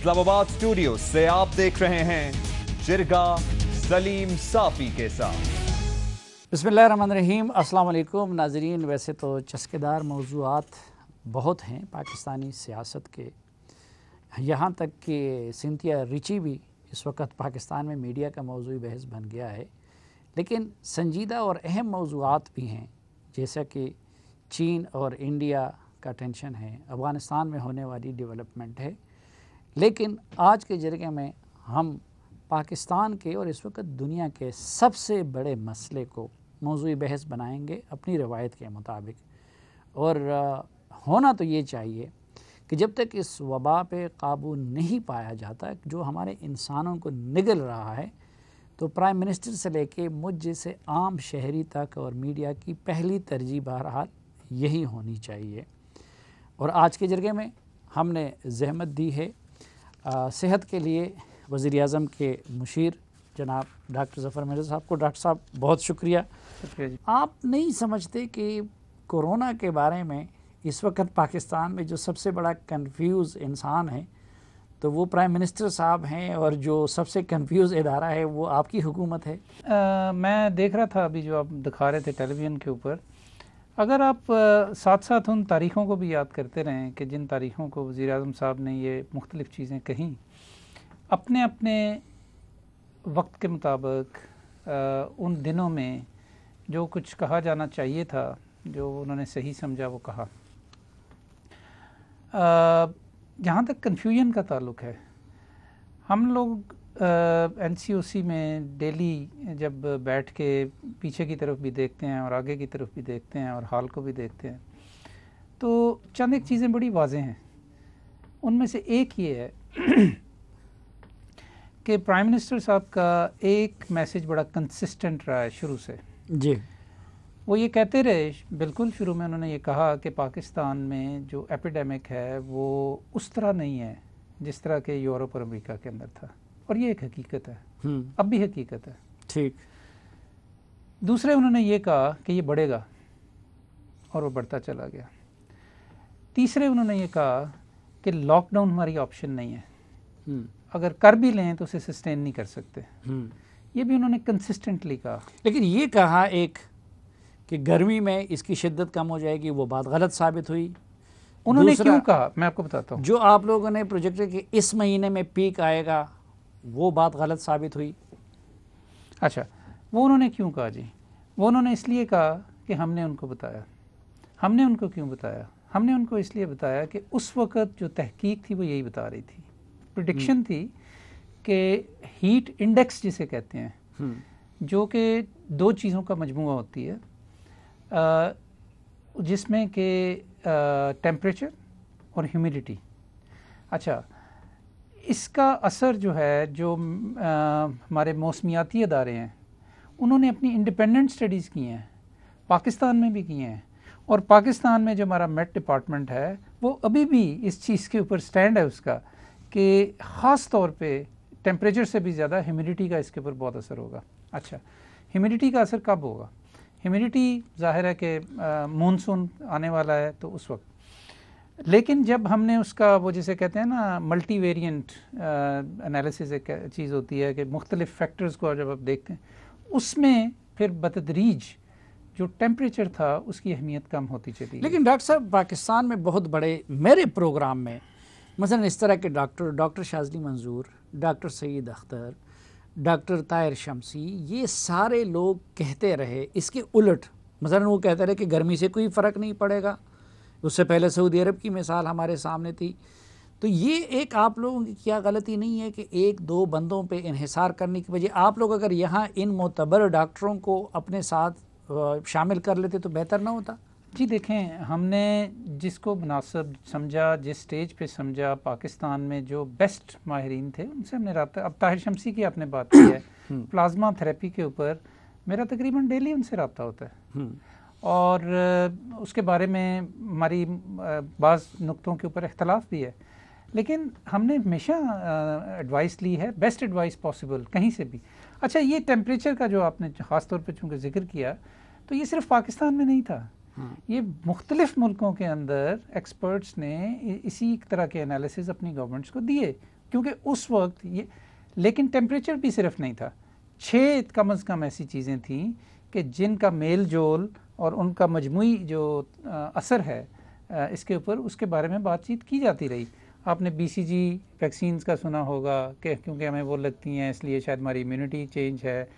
Islamabad studio से आप देख रहे हैं जिरगा सलीम साफी के साथ। बिस्मिल्लाहिर्रहमानिर्रहीम। अस्सलाम वालेकुम नाजरीन। वैसे तो चस्केदार मौज़ूआत बहुत हैं पाकिस्तानी सियासत के, यहाँ तक कि सिंथिया रिची भी इस वक्त पाकिस्तान में मीडिया का मौज़ूई बहस बन गया है। लेकिन संजीदा और अहम मौज़ूआत भी हैं, जैसा कि चीन और इंडिया का टेंशन है, अफ़गानिस्तान में होने वाली डेवलपमेंट है। लेकिन आज के जरिए में हम पाकिस्तान के और इस वक्त दुनिया के सबसे बड़े मसले को मौज़ूई बहस बनाएंगे अपनी रवायत के मुताबिक। और होना तो ये चाहिए कि जब तक इस वबा पे काबू नहीं पाया जाता, जो हमारे इंसानों को निगल रहा है, तो प्राइम मिनिस्टर से लेके मुझ जैसे आम शहरी तक और मीडिया की पहली तरजीह बहरहाल यही होनी चाहिए। और आज के जरिए में हमने ज़हमत दी है सेहत के लिए वज़ीर आज़म के मुशीर जनाब डॉक्टर ज़फ़र मिर्ज़ा साहब को। डॉक्टर साहब बहुत शुक्रिया जी। आप नहीं समझते कि कोरोना के बारे में इस वक्त पाकिस्तान में जो सबसे बड़ा कंफ्यूज इंसान है तो वो प्राइम मिनिस्टर साहब हैं, और जो सबसे कंफ्यूज इदारा है वो आपकी हुकूमत है? मैं देख रहा था अभी जो आप दिखा रहे थे टेलीविज़न के ऊपर, अगर आप साथ साथ उन तारीख़ों को भी याद करते रहें कि जिन तारीख़ों को वज़ीर आज़म साहब ने ये मुख्तलिफ़ चीज़ें कहीं अपने अपने वक्त के मुताबिक, उन दिनों में जो कुछ कहा जाना चाहिए था, जो उन्होंने सही समझा वो कहा। जहाँ तक कन्फ्यूजन का ताल्लुक़ है, हम लोग NCOC में डेली जब बैठ के पीछे की तरफ भी देखते हैं और आगे की तरफ भी देखते हैं और हाल को भी देखते हैं, तो चंद एक चीज़ें बड़ी वाज़ेह हैं। उनमें से एक ये है कि प्राइम मिनिस्टर साहब का एक मैसेज बड़ा कंसिस्टेंट रहा है शुरू से जी। वो ये कहते रहे, बिल्कुल शुरू में उन्होंने ये कहा कि पाकिस्तान में जो एपिडेमिक है वो उस तरह नहीं है जिस तरह के यूरोप और अमेरिका के अंदर था, और ये एक हकीकत है, अब भी हकीकत है। ठीक। दूसरे उन्होंने ये कहा कि ये बढ़ेगा, और वो बढ़ता चला गया। तीसरे उन्होंने ये कहा कि लॉकडाउन हमारी ऑप्शन नहीं है, अगर कर भी लें तो उसे सस्टेन नहीं कर सकते। ये भी उन्होंने कंसिस्टेंटली कहा। लेकिन ये कहा एक कि गर्मी में इसकी शिद्दत कम हो जाएगी, वो बात गलत साबित हुई। उन्होंने क्यों कहा मैं आपको बताता हूँ। जो आप लोगों ने प्रोजेक्ट कि इस महीने में पीक आएगा, वो बात गलत साबित हुई। अच्छा, वो उन्होंने क्यों कहा जी? वो उन्होंने इसलिए कहा कि हमने उनको बताया। हमने उनको क्यों बताया? हमने उनको इसलिए बताया कि उस वक़्त जो तहकीक थी वो यही बता रही थी, प्रेडिक्शन थी कि हीट इंडेक्स जिसे कहते हैं, जो कि दो चीज़ों का मजमूआ होती है, जिसमें कि टेम्परेचर और ह्यूमिडिटी। अच्छा, इसका असर जो है, जो हमारे मौसमियाती अदारे हैं उन्होंने अपनी इंडिपेंडेंट स्टडीज़ की हैं, पाकिस्तान में भी की हैं, और पाकिस्तान में जो हमारा मेट डिपार्टमेंट है वो अभी भी इस चीज़ के ऊपर स्टैंड है उसका कि ख़ास तौर पे टेम्परेचर से भी ज़्यादा ह्यूमिडिटी का इसके ऊपर बहुत असर होगा। अच्छा, ह्यूमिडिटी का असर कब होगा? ह्यूमिडिटी ज़ाहिर है कि मानसून आने वाला है तो उस वक्त। लेकिन जब हमने उसका वो जिसे कहते हैं ना मल्टी वेरिएंट एनालिसिस एक चीज़ होती है कि मुख्तलिफ फैक्टर्स को जब आप देखते हैं, उसमें फिर बतदरीज जो टेम्परेचर था उसकी अहमियत कम होती चली। लेकिन डॉक्टर साहब, पाकिस्तान में बहुत बड़े मेरे प्रोग्राम में मसलन इस तरह के डॉक्टर शाज़ली मंजूर, डॉक्टर सईद अख्तर, डॉक्टर ताहिर शमसी, ये सारे लोग कहते रहे इसके उलट। मसलन वो कहते रहे कि गर्मी से कोई फ़र्क नहीं पड़ेगा। उससे पहले सऊदी अरब की मिसाल हमारे सामने थी। तो ये एक आप लोगों की क्या गलती नहीं है कि एक दो बंदों पे इन्हिसार करने की वजह आप लोग अगर यहाँ इन मोतबर डॉक्टरों को अपने साथ शामिल कर लेते तो बेहतर ना होता? जी देखें, हमने जिसको मुनासिब समझा, जिस स्टेज पे समझा, पाकिस्तान में जो बेस्ट माहिरीन थे उनसे हमने रब्ता। अब ताहिर शमसी की आपने बात की है, प्लाज्मा थेरेपी के ऊपर मेरा तकरीबन डेली उनसे रब्ता होता है, और उसके बारे में हमारी बाज़ नुक्तों के ऊपर इख्तलाफ भी है, लेकिन हमने हमेशा एडवाइस ली है, बेस्ट एडवाइस पॉसिबल कहीं से भी। अच्छा, ये टेम्परेचर का जो आपने ख़ास तौर पे चूँकि जिक्र किया, तो ये सिर्फ पाकिस्तान में नहीं था, ये मुख्तलिफ मुल्कों के अंदर एक्सपर्ट्स ने इसी तरह के एनालिसिस अपनी गवर्नमेंट्स को दिए, क्योंकि उस वक्त ये, लेकिन टेम्परेचर भी सिर्फ नहीं था, 6 कम से कम ऐसी चीज़ें थीं कि जिनका मेल जोल और उनका मजमूई जो असर है इसके ऊपर, उसके बारे में बातचीत की जाती रही। आपने BCG वैक्सीन्स का सुना होगा कि क्योंकि हमें वो लगती हैं इसलिए शायद हमारी इम्यूनिटी चेंज है,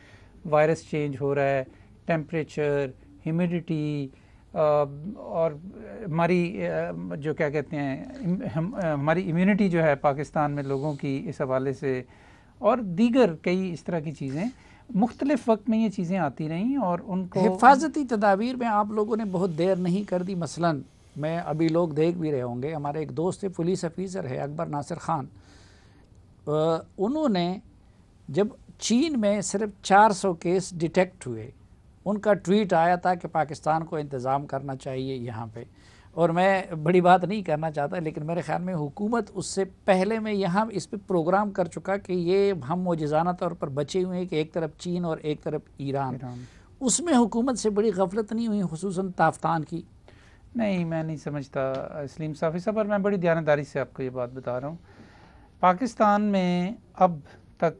वायरस चेंज हो रहा है, टेम्परेचर, ह्यूमिडिटी और हमारी जो क्या कहते हैं हमारी इम्यूनिटी जो है पाकिस्तान में लोगों की इस हवाले से, और दीगर कई इस तरह की चीज़ें मुख्तलिफ वक्त में ये चीज़ें आती रहीं और उनको हिफाजती तदाबीर में आप लोगों ने बहुत देर नहीं कर दी। मसलन मैं अभी लोग देख भी रहे होंगे, हमारे एक दोस्त है पुलिस ऑफिसर है अकबर नासिर ख़ान, उन्होंने जब चीन में सिर्फ 400 केस डिटेक्ट हुए, उनका ट्वीट आया था कि पाकिस्तान को इंतज़ाम करना चाहिए यहाँ पे। और मैं बड़ी बात नहीं करना चाहता, लेकिन मेरे ख्याल में हुकूमत उससे पहले मैं यहाँ इस पे प्रोग्राम कर चुका कि ये हम मौजज़ाना तौर पर बचे हुए हैं कि एक तरफ चीन और एक तरफ ईरान। उसमें हुकूमत से बड़ी गफलत नहीं हुई, खुसूसन ताफ्तान की? नहीं, मैं नहीं समझता सलीम साफ़ी साहब, और मैं बड़ी ध्यानदारी से आपको ये बात बता रहा हूँ। पाकिस्तान में अब तक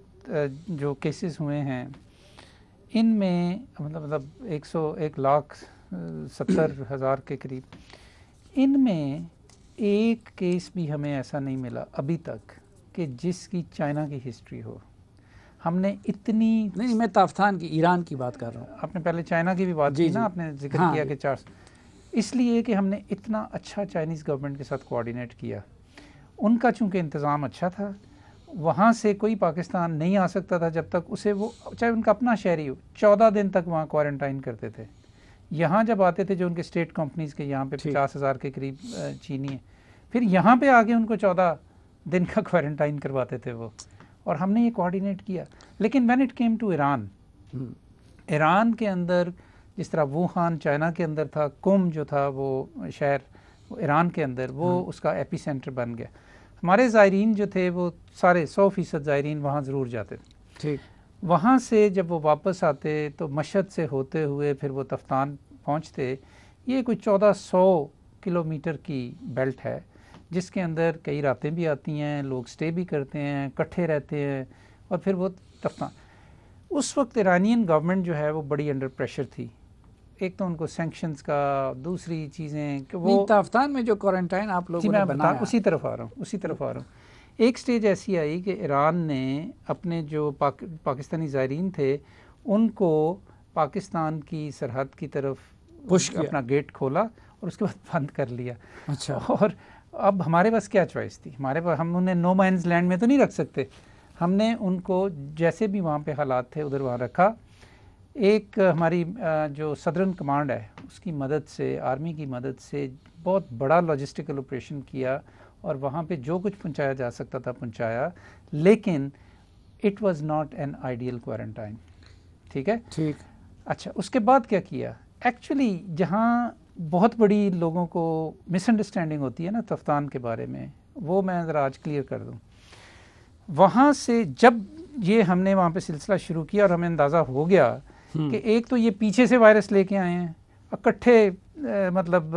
जो केसेस हुए हैं इनमें मतलब 1,70,000 के करीब, इनमें एक केस भी हमें ऐसा नहीं मिला अभी तक कि जिसकी चाइना की हिस्ट्री हो। हमने इतनी नहीं, मैं ताफ्तान की, ईरान की बात कर रहा हूँ। आपने पहले चाइना की भी बात की ना, आपने जिक्र किया कि 4, इसलिए कि हमने इतना अच्छा चाइनीज़ गवर्नमेंट के साथ कोऑर्डिनेट किया। उनका चूँकि इंतज़ाम अच्छा था, वहाँ से कोई पाकिस्तान नहीं आ सकता था जब तक उसे वो, चाहे उनका अपना शहरी हो, 14 दिन तक वहाँ क्वारंटाइन करते थे। यहाँ जब आते थे जो उनके स्टेट कंपनीज़ के यहाँ पे 50,000 के करीब चीनी है, फिर यहाँ पे आके उनको 14 दिन का क्वारंटाइन करवाते थे वो, और हमने ये कोऑर्डिनेट किया। लेकिन when it came to Iran, Iran के अंदर जिस तरह वुहान चाइना के अंदर था, कुम जो था वो शहर वो ईरान के अंदर, वो उसका एपी सेंटर बन गया। हमारे ज़ायरीन जो थे वो सारे 100% ज़ायरीन वहाँ ज़रूर जाते थे। ठीक, वहाँ से जब वो वापस आते तो मशहद से होते हुए फिर वो तफ्तान पहुँचते। ये कोई 1400 किलोमीटर की बेल्ट है जिसके अंदर कई रातें भी आती हैं, लोग स्टे भी करते हैं, इकट्ठे रहते हैं, और फिर वो तफ्तान। उस वक्त ईरानियन गवर्नमेंट जो है वो बड़ी अंडर प्रेशर थी। एक तो उनको सैंक्शंस का, दूसरी चीज़ें कि वो ताफ्तान में जो क्वारंटाइन आप लोगों ने बनाया, उसी तरफ आ रहा हूँ। एक स्टेज ऐसी आई कि ईरान ने अपने जो पाकिस्तानी ज़ायरीन थे उनको पाकिस्तान की सरहद की तरफ पुश किया, अपना गेट खोला और उसके बाद बंद कर लिया। अच्छा, और अब हमारे पास क्या चॉइस थी? हमारे पास, हम उन्हें नो मैन्स लैंड में तो नहीं रख सकते। हमने उनको जैसे भी वहाँ पे हालात थे उधर वहाँ रखा। एक हमारी जो सदर्न कमांड है उसकी मदद से, आर्मी की मदद से बहुत बड़ा लॉजिस्टिकल ऑपरेशन किया और वहाँ पे जो कुछ पहुँचाया जा सकता था पहुँचाया, लेकिन it was not an ideal quarantine. ठीक है, ठीक। अच्छा, उसके बाद क्या किया? एक्चुअली जहाँ बहुत बड़ी लोगों को मिसअंडरस्टैंडिंग होती है ना तफ्तान के बारे में, वो मैं ज़रा आज क्लियर कर दूँ। वहाँ से जब ये हमने वहाँ पे सिलसिला शुरू किया और हमें अंदाज़ा हो गया कि एक तो ये पीछे से वायरस लेके आए हैं, इकट्ठे मतलब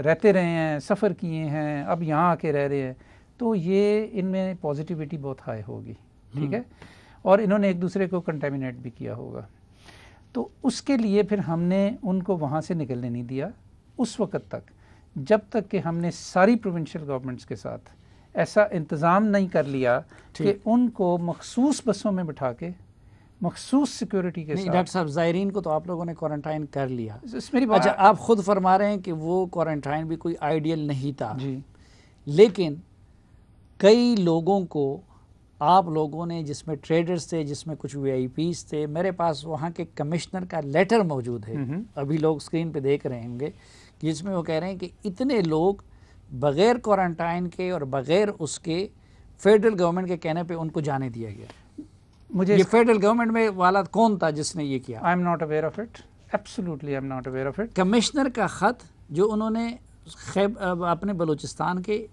रहते रहे हैं, सफ़र किए हैं, अब यहाँ आके रह रहे हैं, तो ये इनमें पॉजिटिविटी बहुत हाई होगी। ठीक है, और इन्होंने एक दूसरे को कंटेमिनेट भी किया होगा। तो उसके लिए फिर हमने उनको वहाँ से निकलने नहीं दिया उस वक़्त तक, जब तक कि हमने सारी प्रोविंशियल गवर्नमेंट्स के साथ ऐसा इंतज़ाम नहीं कर लिया कि उनको मखसूस बसों में बिठा के मखसूस सिक्योरिटी के साथ। डॉक्टर साहब, ज़ायरीन को तो आप लोगों ने क्वारंटाइन कर लिया। मेरी बात, अच्छा, आप खुद फरमा रहे हैं कि वो क्वारंटाइन भी कोई आइडियल नहीं था जी, लेकिन कई लोगों को आप लोगों ने, जिसमें ट्रेडर्स थे, जिसमें कुछ VIPs थे, मेरे पास वहाँ के कमिश्नर का लेटर मौजूद है, अभी लोग स्क्रीन पे देख रहे होंगे, जिसमें वो कह रहे हैं कि इतने लोग बग़ैर क्वारंटाइन के और बग़ैर उसके फेडरल गवर्नमेंट के कहने पे उनको जाने दिया गया। मुझे ये फेडरल गवर्नमेंट में वाला कौन था जिसने ये किया? I am not aware of it, absolutely I am not aware of it. Commissioner का ख़त जो उन्होंने अपने बलूचिस्तान के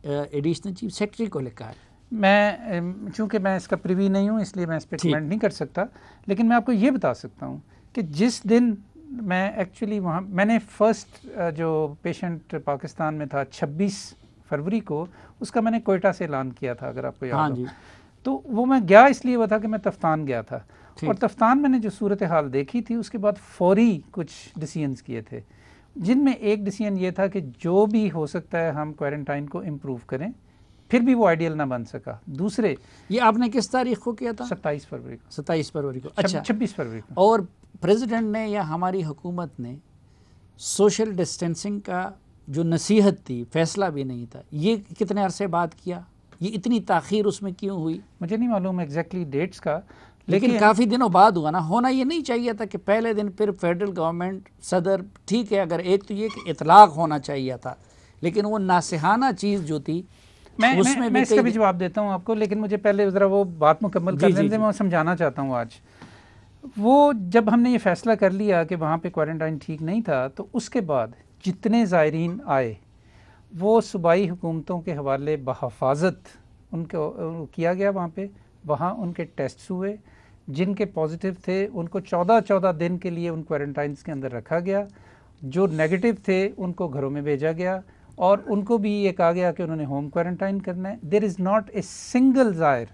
एडिशनल चीफ सेक्रेटरी को लिखा है। मैं चूँकि मैं इसका प्रिवी नहीं हूँ इसलिए मैं इस पर कमेंट नहीं कर सकता, लेकिन मैं आपको ये बता सकता हूँ कि जिस दिन मैं एक्चुअली वहाँ मैंने फर्स्ट जो पेशेंट पाकिस्तान में था 26 फरवरी को, उसका मैंने कोयटा से ऐलान किया था, अगर आपको याद हो। तो वो मैं गया इसलिए हुआ था कि मैं तफ्तान गया था, और तफ्तान मैंने जो सूरत हाल देखी थी उसके बाद फौरी कुछ डिसीजंस किए थे, जिनमें एक डिसीजन ये था कि जो भी हो सकता है हम क्वारंटाइन को इम्प्रूव करें, फिर भी वो आइडियल ना बन सका। दूसरे, ये आपने किस तारीख को किया था? 27 फरवरी को। 27 फरवरी को, अच्छा 26 फरवरी को। और प्रेसिडेंट ने या हमारी हुकूमत ने सोशल डिस्टेंसिंग का जो नसीहत थी, फैसला भी नहीं था, ये कितने अरसे बाद किया? ये इतनी ताख़ीर उसमें क्यों हुई? मुझे नहीं मालूम एग्जैक्टली डेट्स का, लेकिन काफ़ी दिनों बाद हुआ ना। होना ये नहीं चाहिए था कि पहले दिन फिर फेडरल गवर्नमेंट सदर, ठीक है, अगर एक तो ये कि इतलाक होना चाहिए था, लेकिन वो नासिहाना चीज़ जो थी मैं इसका भी जवाब देता हूँ आपको, लेकिन मुझे पहले ज़रा वो बात मुकम्मल कर लेने दें। मैं समझाना चाहता हूँ आज, वो जब हमने ये फ़ैसला कर लिया कि वहाँ पे क्वारंटाइन ठीक नहीं था, तो उसके बाद जितने ज़ायरीन आए वो सूबाई हुकूमतों के हवाले बहफाजत उनको किया गया। वहाँ उनके टेस्ट हुए, जिनके पॉजिटिव थे उनको 14 दिन के लिए उन क्वारंटाइन्स के अंदर रखा गया, जो नेगेटिव थे उनको घरों में भेजा गया, और उनको भी ये कहा गया कि उन्होंने होम क्वारंटाइन करना है। There is not a single ज़ायर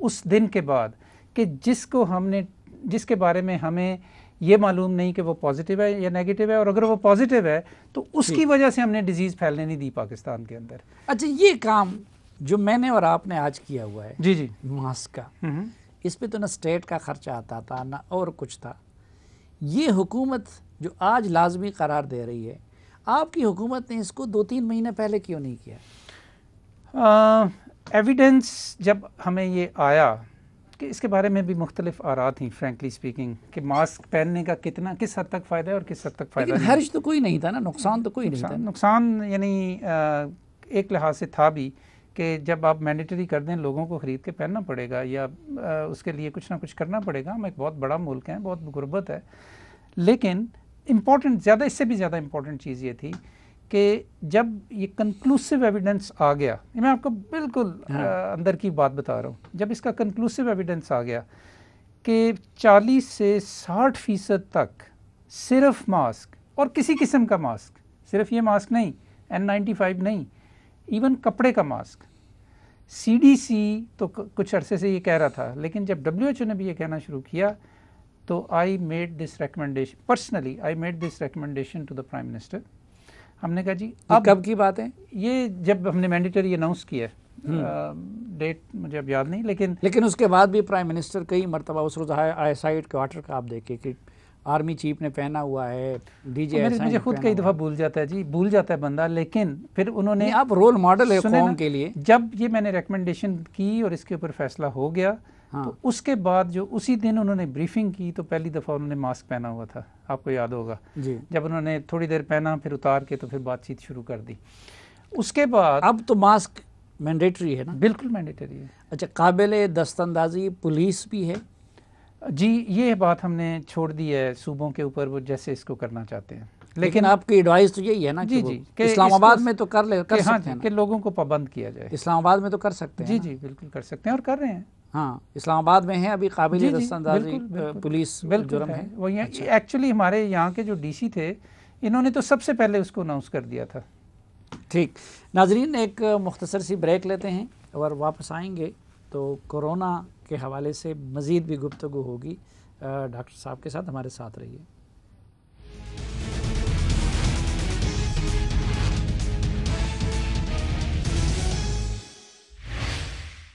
उस दिन के बाद कि जिसके बारे में हमें ये मालूम नहीं कि वो पॉजिटिव है या नेगेटिव है, और अगर वो पॉजिटिव है तो उसकी वजह से हमने डिजीज़ फैलने नहीं दी पाकिस्तान के अंदर। अच्छा, ये काम जो मैंने और आपने आज किया हुआ है, जी मास्क का, इस पे तो ना स्टेट का खर्चा आता था ना और कुछ था। ये हुकूमत जो आज लाजमी करार दे रही है, आपकी हुकूमत ने इसको 2-3 महीने पहले क्यों नहीं किया? एविडेंस जब हमें ये आया कि इसके बारे में भी मुख्तलिफ आरा थी, फ्रेंकली स्पीकिंग, कि मास्क पहनने का किस हद तक फ़ायदा है और किस हद तक फ़ायदा नहीं। हर्ज तो कोई नहीं था ना, नुकसान तो कोई नहीं था। नुकसान यानी एक लिहाज से था भी कि जब आप मैंडेटरी कर दें, लोगों को ख़रीद के पहनना पड़ेगा या उसके लिए कुछ ना कुछ करना पड़ेगा। हम एक बहुत बड़ा मुल्क है, बहुत गुर्बत है, लेकिन इससे भी ज़्यादा इम्पोर्टेंट चीज़ ये थी कि जब ये कंक्लूसिव एविडेंस आ गया, मैं आपको बिल्कुल अंदर की बात बता रहा हूँ, जब इसका कंक्लूसिव एविडेंस आ गया कि 40 से 60% तक सिर्फ मास्क, और किसी किस्म का मास्क, सिर्फ ये मास्क नहीं, N95 नहीं, इवन कपड़े का मास्क, CDC तो कुछ अरसे से ये कह रहा था, लेकिन जब WHO ने भी ये कहना शुरू किया तो I made this recommendation to the prime minister. हमने कहा जी, अब कब की बात है ये? जब हमने मैंडेटरी अनाउंस किया, डेट मुझे अब याद नहीं, लेकिन उसके बाद भी प्राइम मिनिस्टर कई मरतबा उस रोज़ आई साइड क्वार्टर का आप देखें कि आर्मी चीफ ने पहना हुआ है, डीजे मुझे खुद कई दफ़ा भूल जाता है जी, भूल जाता है बंदा, लेकिन फिर उन्होंने, आप रोल मॉडल है कौम के लिए। जब ये मैंने रिकमेंडेशन की और इसके ऊपर फैसला हो गया, तो उसके बाद जो उसी दिन उन्होंने ब्रीफिंग की, तो पहली दफ़ा उन्होंने मास्क पहना हुआ था, आपको याद होगा जी। जब उन्होंने थोड़ी देर पहना, फिर उतार के, तो फिर बातचीत शुरू कर दी। उसके बाद अब तो मास्क मैंडेटरी है ना? बिल्कुल मैंडेटरी है। अच्छा, काबिल दस्तंदाजी पुलिस भी है जी, ये बात हमने छोड़ दी है सूबों के ऊपर, वो जैसे इसको करना चाहते हैं। लेकिन आपकी एडवाइस तो यही है ना जी कि इस्लामाबाद में तो कर सकते हैं कि लोगों को पाबंद किया जाए। इस्लामाबाद में तो कर सकते हैं। जी बिल्कुल कर सकते हैं, और कर रहे हैं। हाँ, इस्लामाबाद में है अभी काबिल दस्तंदाजी पुलिस जुर्म है। वो एक्चुअली हमारे यहाँ के जो DC थे, इन्होंने तो सबसे पहले उसको अनाउंस कर दिया था। ठीक, नाजरीन, एक मुख्तसर सी ब्रेक लेते हैं और वापस आएंगे तो कोरोना के हवाले से मज़ीद भी गुफ्तगू होगी। डॉक्टर साहब के साथ हमारे साथ रहिए।